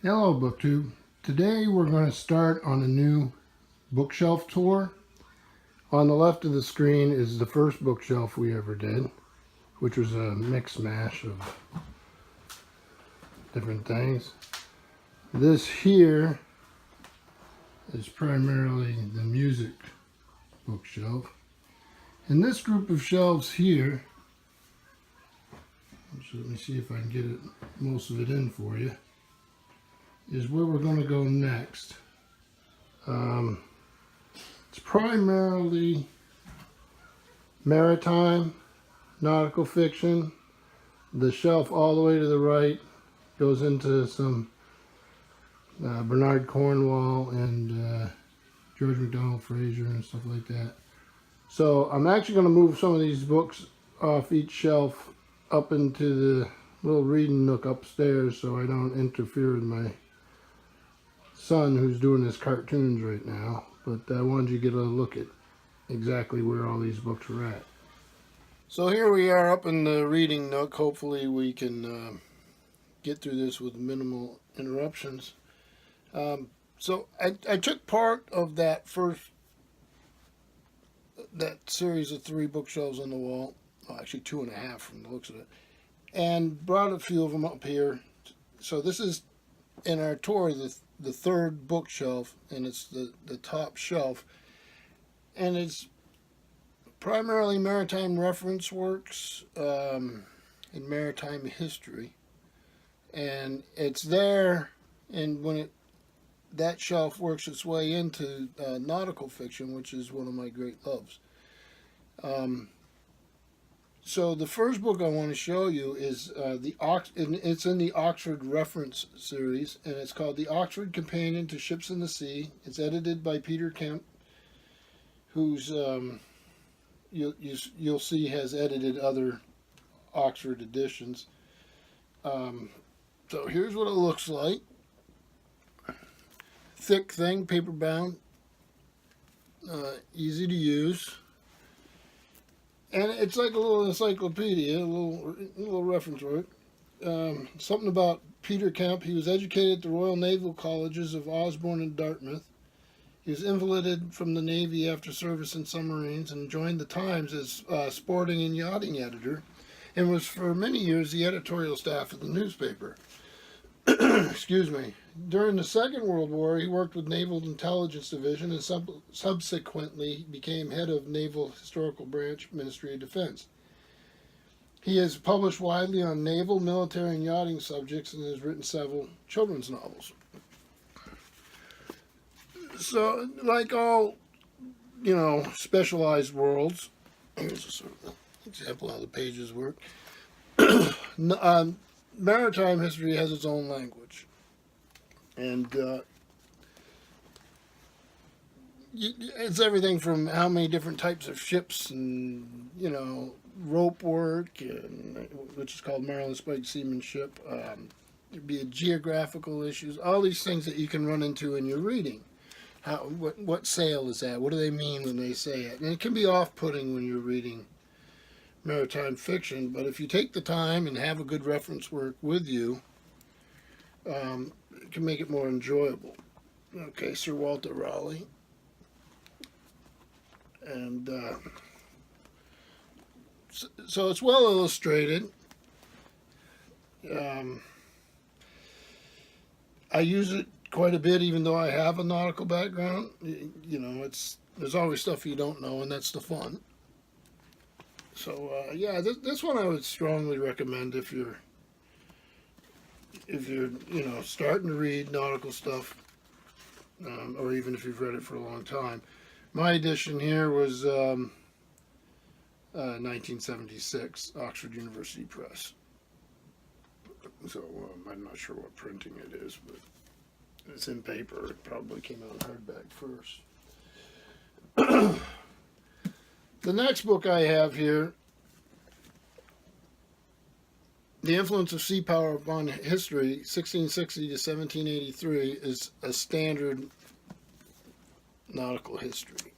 Hello BookTube. Today we're going to start on a new bookshelf tour. On the left of the screen is the first bookshelf we ever did, which was a mix mash of different things. This here is primarily the music bookshelf. And this group of shelves here, so let me see if I can get most of it in for you, is where we're going to go next. It's primarily maritime, nautical fiction. The shelf all the way to the right goes into some Bernard Cornwell and George MacDonald Fraser and stuff like that. So I'm actually going to move some of these books off each shelf up into the little reading nook upstairs so I don't interfere with my son who's doing his cartoons right now. But I wanted you to get a look at exactly where all these books are at. So here we are up in the reading nook. Hopefully we can get through this with minimal interruptions. So I took part of that series of 3 bookshelves on the wall, well, actually 2.5 from the looks of it, and brought a few of them up here. So this is, in our tour, the third bookshelf, and it's the top shelf, and it's primarily maritime reference works and maritime history, and it's there, and when that shelf works its way into nautical fiction, which is one of my great loves. So the first book I want to show you is it's in the Oxford Reference series, and it's called The Oxford Companion to Ships in the Sea. It's edited by Peter Kemp, who's you'll see has edited other Oxford editions. So here's what it looks like. Thick thing, paper bound, easy to use. And it's like a little encyclopedia, a little reference work. Something about Peter Kemp. He was educated at the Royal Naval Colleges of Osborne and Dartmouth. He was invalided from the Navy after service in submarines and joined the Times as sporting and yachting editor, and was for many years the editorial staff of the newspaper. Excuse me. During the Second World War, he worked with Naval Intelligence Division and subsequently became head of Naval Historical Branch, Ministry of Defense. He has published widely on naval, military, and yachting subjects and has written several children's novels. So, like all, specialized worlds, here's a sort of example of how the pages work. Maritime history has its own language, and it's everything from how many different types of ships and rope work, which is called Maryland Spike seamanship. There'd be geographical issues, all these things that you can run into in your reading. What sail is that? What do they mean when they say it? And it can be off-putting when you're reading maritime fiction, but if you take the time and have a good reference work with you, it can make it more enjoyable. Okay, Sir Walter Raleigh. And so it's well illustrated. I use it quite a bit, even though I have a nautical background. There's always stuff you don't know, and that's the fun. So yeah, this one I would strongly recommend if you're starting to read nautical stuff, or even if you've read it for a long time. My edition here was 1976, Oxford University Press. So I'm not sure what printing it is, but it's in paper. It probably came out in hardback first. The next book I have here, The Influence of Sea Power upon History, 1660 to 1783, is a standard nautical history.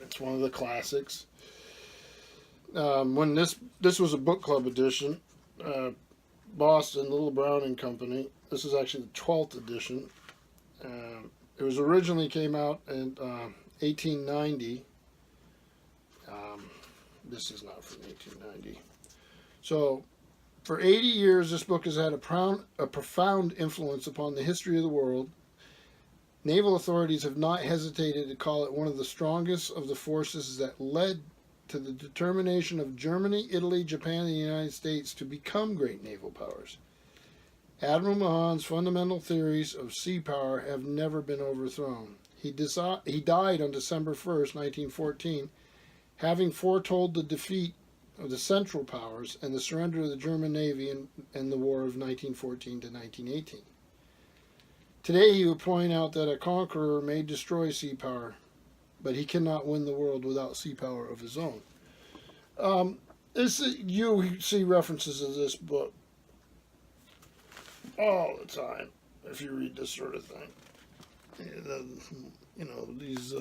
It's one of the classics. When this was a book club edition, Boston, Little Brown and Company. This is actually the 12th edition. It was originally came out in 1890. This is not from 1890. So, for 80 years, this book has had a profound influence upon the history of the world. Naval authorities have not hesitated to call it one of the strongest of the forces that led to the determination of Germany, Italy, Japan, and the United States to become great naval powers. Admiral Mahan's fundamental theories of sea power have never been overthrown. He died on December 1st, 1914, having foretold the defeat of the Central Powers and the surrender of the German Navy in the War of 1914 to 1918. Today he would point out that a conqueror may destroy sea power, but he cannot win the world without sea power of his own. You see references of this book all the time if you read this sort of thing. These.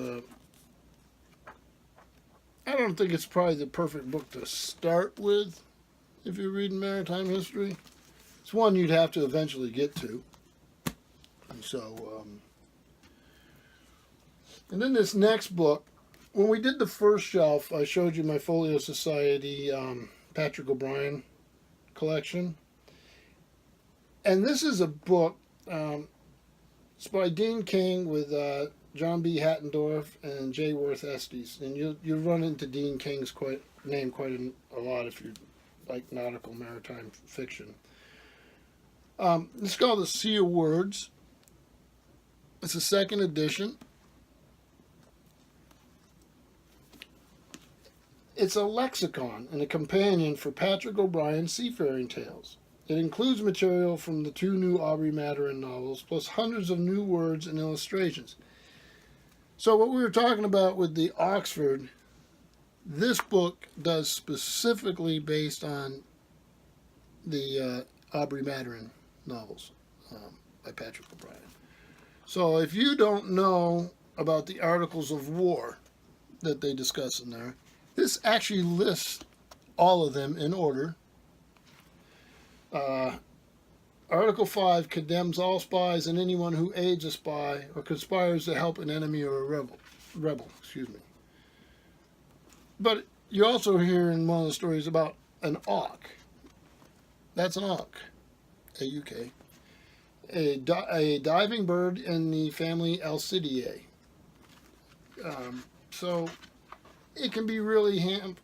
I don't think it's probably the perfect book to start with if you're reading maritime history. It's one you'd have to eventually get to. And so, and then this next book, when we did the first shelf, I showed you my Folio Society Patrick O'Brien collection. And this is a book, it's by Dean King with John B. Hattendorf and J. Worth Estes. And you'll run into Dean King's name quite a lot if you like nautical maritime fiction. It's called the Seer Words. It's a second edition. It's a lexicon and a companion for Patrick O'Brien's seafaring tales. It includes material from the 2 new Aubrey Maturin novels, plus hundreds of new words and illustrations. So what we were talking about with the Oxford, this book does specifically based on the Aubrey Maturin novels by Patrick O'Brien. So if you don't know about the Articles of War that they discuss in there, this actually lists all of them in order. Article 5 condemns all spies and anyone who aids a spy or conspires to help an enemy or a rebel. But you also hear in one of the stories about an auk. That's an auk, A-U-K. A diving bird in the family Alcidae. So it can be really handy.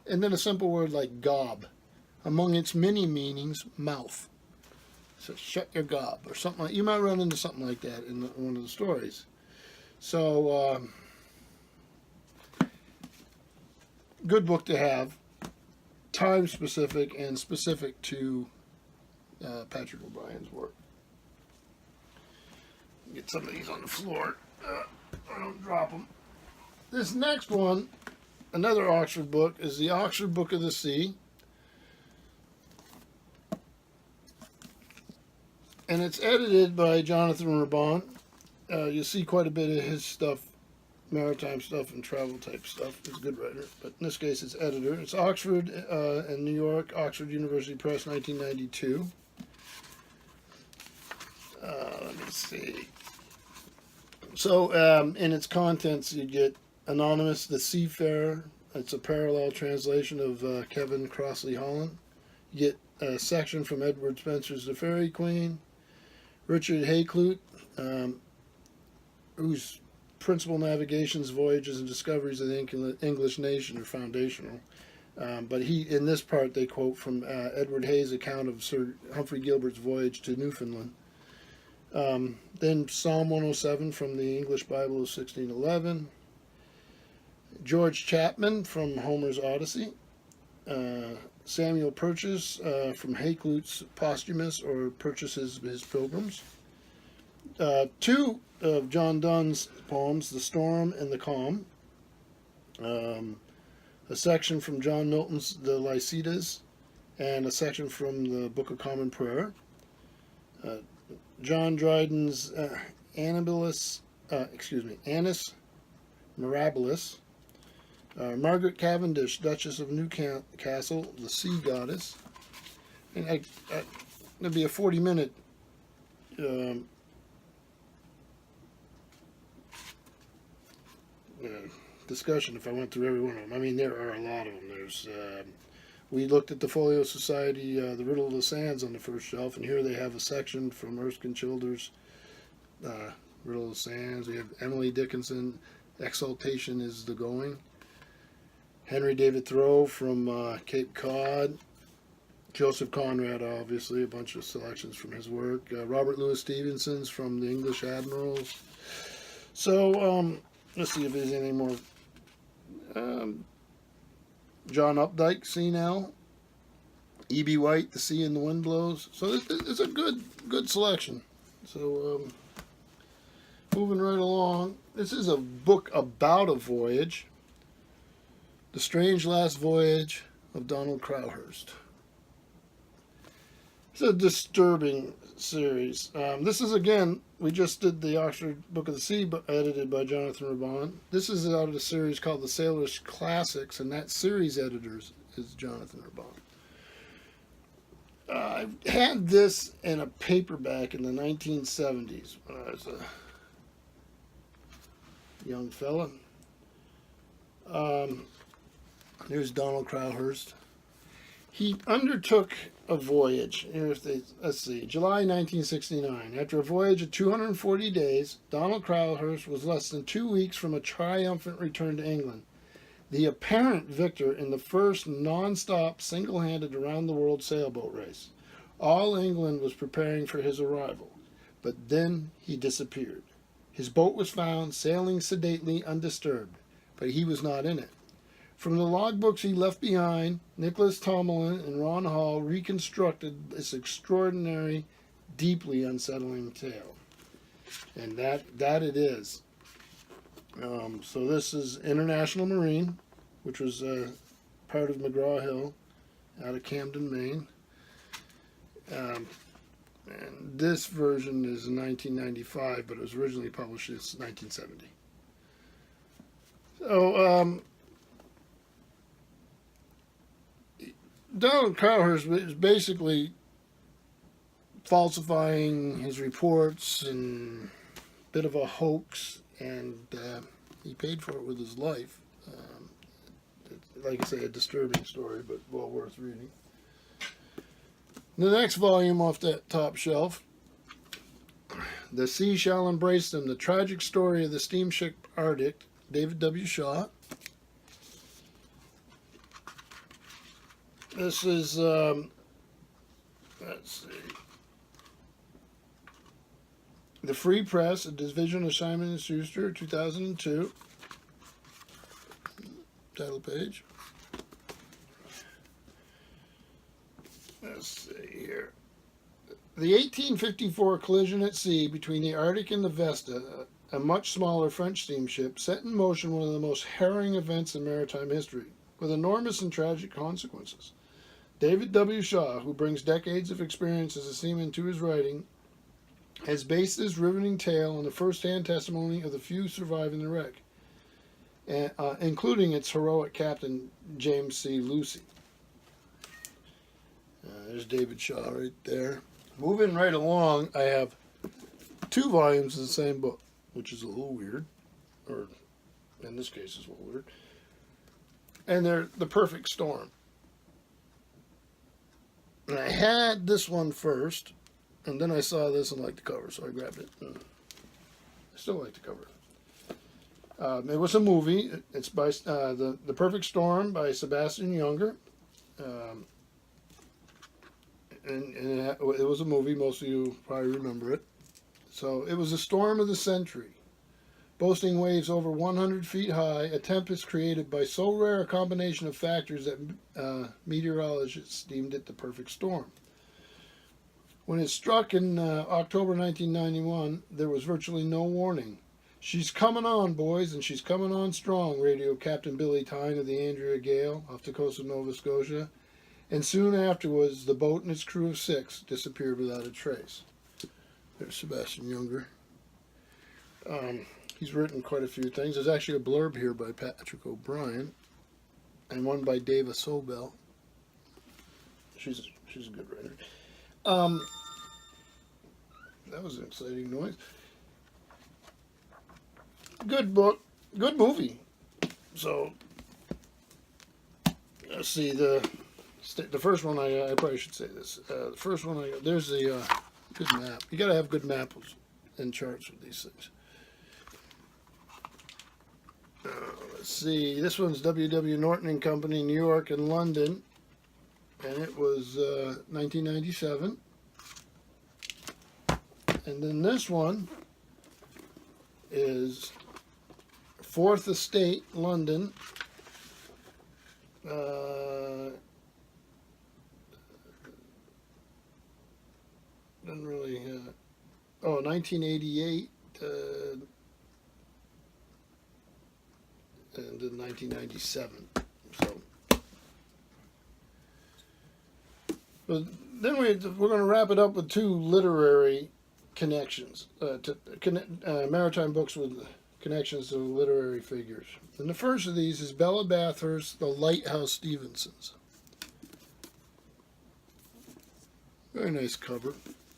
And then a simple word like gob. Among its many meanings, mouth. So shut your gob or something like. You might run into something like that in one of the stories. So good book to have. Time specific and specific to Patrick O'Brien's work. Get some of these on the floor. I don't drop them. This next one, another Oxford book, is the Oxford Book of the Sea. And it's edited by Jonathan Raban. You'll see quite a bit of his stuff, maritime stuff and travel type stuff. He's a good writer. But in this case, it's editor. It's Oxford and New York, Oxford University Press, 1992. Let me see. So in its contents, you get Anonymous, the Seafarer. It's a parallel translation of Kevin Crossley Holland. You get a section from Edward Spencer's The Fairy Queen. Richard Hakluyt, whose principal navigations, voyages, and discoveries of the English nation are foundational. But in this part, they quote from Edward Hay's account of Sir Humphrey Gilbert's voyage to Newfoundland. Then Psalm 107 from the English Bible of 1611. George Chapman from Homer's Odyssey. Samuel Purchas from Hakluyt's Posthumous or Purchas's His Pilgrims. 2 of John Donne's poems, The Storm and the Calm. A section from John Milton's The Lycidas, and a section from the Book of Common Prayer. John Dryden's Annus Mirabilis. Margaret Cavendish, Duchess of Newcastle, the sea goddess. And it'd be a 40-minute discussion if I went through every one of them. I mean, there are a lot of them. There's we looked at the Folio Society, the Riddle of the Sands on the first shelf, and here they have a section from Erskine Childers, Riddle of the Sands. We have Emily Dickinson, Exaltation is the Going. Henry David Thoreau from Cape Cod. Joseph Conrad, obviously, a bunch of selections from his work. Robert Louis Stevenson's from the English Admirals. So, let's see if there's any more. John Updike, Senile. E.B. White, The Sea and the Wind Blows. So it's a good selection. So, moving right along. This is a book about a voyage. The Strange Last Voyage of Donald Crowhurst. It's a disturbing series. This is, again, we just did the Oxford Book of the Sea, edited by Jonathan Raban. This is out of a series called The Sailor's Classics, and that series editor is Jonathan Raban. I had this in a paperback in the 1970s when I was a young fella. Here's Donald Crowhurst. He undertook a voyage. Let's see, July 1969. After a voyage of 240 days, Donald Crowhurst was less than 2 weeks from a triumphant return to England, the apparent victor in the first non-stop, single-handed around-the-world sailboat race. All England was preparing for his arrival, but then he disappeared. His boat was found sailing sedately undisturbed, but he was not in it. From the logbooks he left behind, Nicholas Tomlin and Ron Hall reconstructed this extraordinary, deeply unsettling tale. And that it is. So this is International Marine, which was part of McGraw-Hill out of Camden, Maine. And this version is 1995, but it was originally published in 1970. So, Donald Crowhurst is basically falsifying his reports and a bit of a hoax, and he paid for it with his life. Like I say, a disturbing story, but well worth reading. The next volume off that top shelf, The Sea Shall Embrace Them, The Tragic Story of the Steamship Arctic, David W. Shaw. This is, let's see, The Free Press, a division of Simon & Schuster, 2002. Title page. Let's see here. The 1854 collision at sea between the Arctic and the Vesta, a much smaller French steamship, set in motion one of the most harrowing events in maritime history, with enormous and tragic consequences. David W. Shaw, who brings decades of experience as a seaman to his writing, has based this riveting tale on the first-hand testimony of the few surviving the wreck, including its heroic captain, James C. Lucy. There's David Shaw right there. Moving right along, I have 2 volumes of the same book, which is a little weird, or in this case is a little weird. And they're The Perfect Storm. And I had this one first, and then I saw this and liked the cover, so I grabbed it. And I still like the cover. It was a movie. It's by the Perfect Storm by Sebastian Junger. And it was a movie. Most of you probably remember it. So it was a storm of the century. Boasting waves over 100 feet high, a tempest created by so rare a combination of factors that meteorologists deemed it the perfect storm. When it struck in October 1991, there was virtually no warning. "She's coming on, boys, and she's coming on strong," radioed Captain Billy Tyne of the Andrea Gale off the coast of Nova Scotia. And soon afterwards, the boat and its crew of 6 disappeared without a trace. There's Sebastian Junger. He's written quite a few things. There's actually a blurb here by Patrick O'Brien. and one by Dava Sobel. She's a good writer. That was an exciting noise. Good book, good movie. So let's see the first one. I probably should say this. The first one there's the good map. You got to have good maps and charts with these things. Let's see. This one's W.W. Norton and Company, New York and London, and it was 1997. And then this one is Fourth Estate, London. Doesn't really. 1988. And then 1997. So, but then we're going to wrap it up with two literary connections, maritime books with connections to literary figures. And the first of these is Bella Bathurst's The Lighthouse Stevensons. Very nice cover.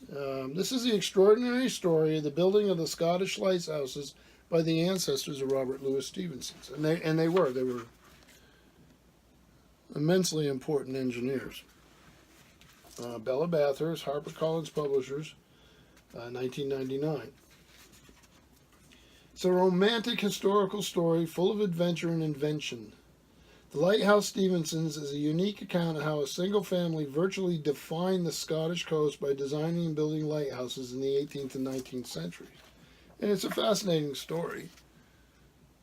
This is the extraordinary story of the building of the Scottish lighthouses by the ancestors of Robert Louis Stevenson. And they were immensely important engineers. Bella Bathurst, HarperCollins Publishers, 1999. It's a romantic historical story full of adventure and invention. The Lighthouse Stevensons is a unique account of how a single family virtually defined the Scottish coast by designing and building lighthouses in the 18th and 19th centuries. And it's a fascinating story.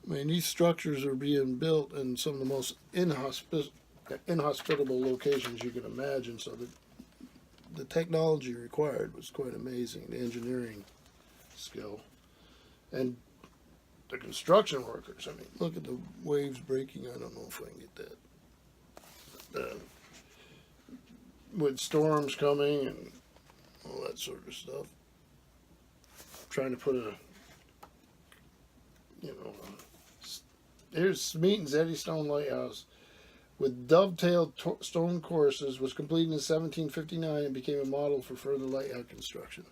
I mean, these structures are being built in some of the most inhospitable locations you can imagine, so that the technology required was quite amazing, the engineering skill. And the construction workers, I mean, look at the waves breaking. I don't know if I can get that. With storms coming and all that sort of stuff. Trying to put here's Smeaton's Eddystone Lighthouse with dovetailed stone courses, was completed in 1759 and became a model for further lighthouse construction.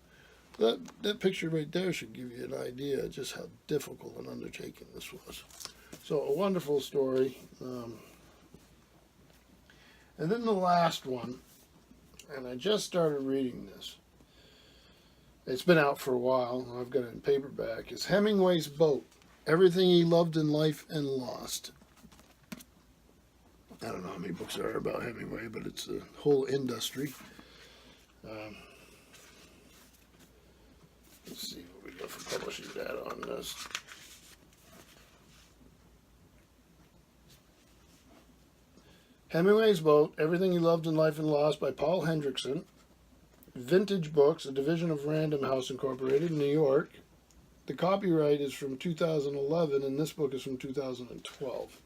That picture right there should give you an idea of just how difficult an undertaking this was. So a wonderful story. And then the last one, and I just started reading this. It's been out for a while. I've got it in paperback. It's Hemingway's Boat, Everything He Loved in Life and Lost. I don't know how many books there are about Hemingway, but it's a whole industry. Let's see what we got for publishing data on this. Hemingway's Boat, Everything He Loved in Life and Lost by Paul Hendrickson. Vintage Books, a division of Random House Incorporated, New York. The copyright is from 2011, and this book is from 2012.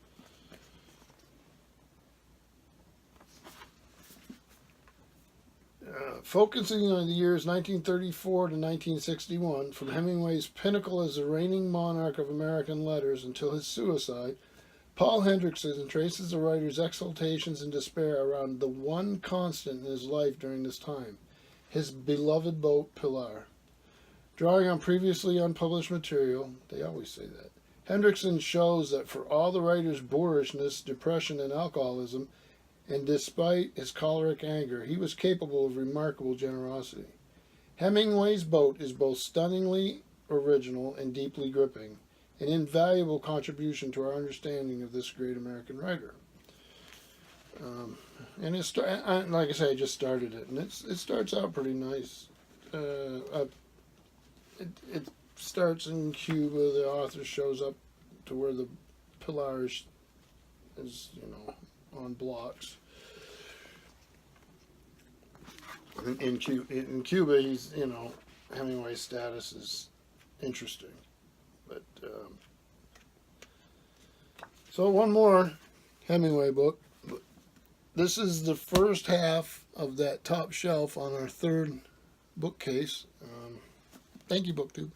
Focusing on the years 1934 to 1961, from Hemingway's pinnacle as the reigning monarch of American letters until his suicide, Paul Hendrickson traces the writer's exaltations and despair around the one constant in his life during this time, his beloved boat, Pilar. Drawing on previously unpublished material, they always say that, Hendrickson shows that for all the writer's boorishness, depression, and alcoholism, and despite his choleric anger, he was capable of remarkable generosity. Hemingway's Boat is both stunningly original and deeply gripping, an invaluable contribution to our understanding of this great American writer. And it's like I say, I just started it, and it starts out pretty nice. It starts in Cuba. The author shows up to where the Pilar is on blocks. In Cuba, he's Hemingway's status is interesting, but so one more Hemingway book. This is the first half of that top shelf on our third bookcase. Thank you, BookTube.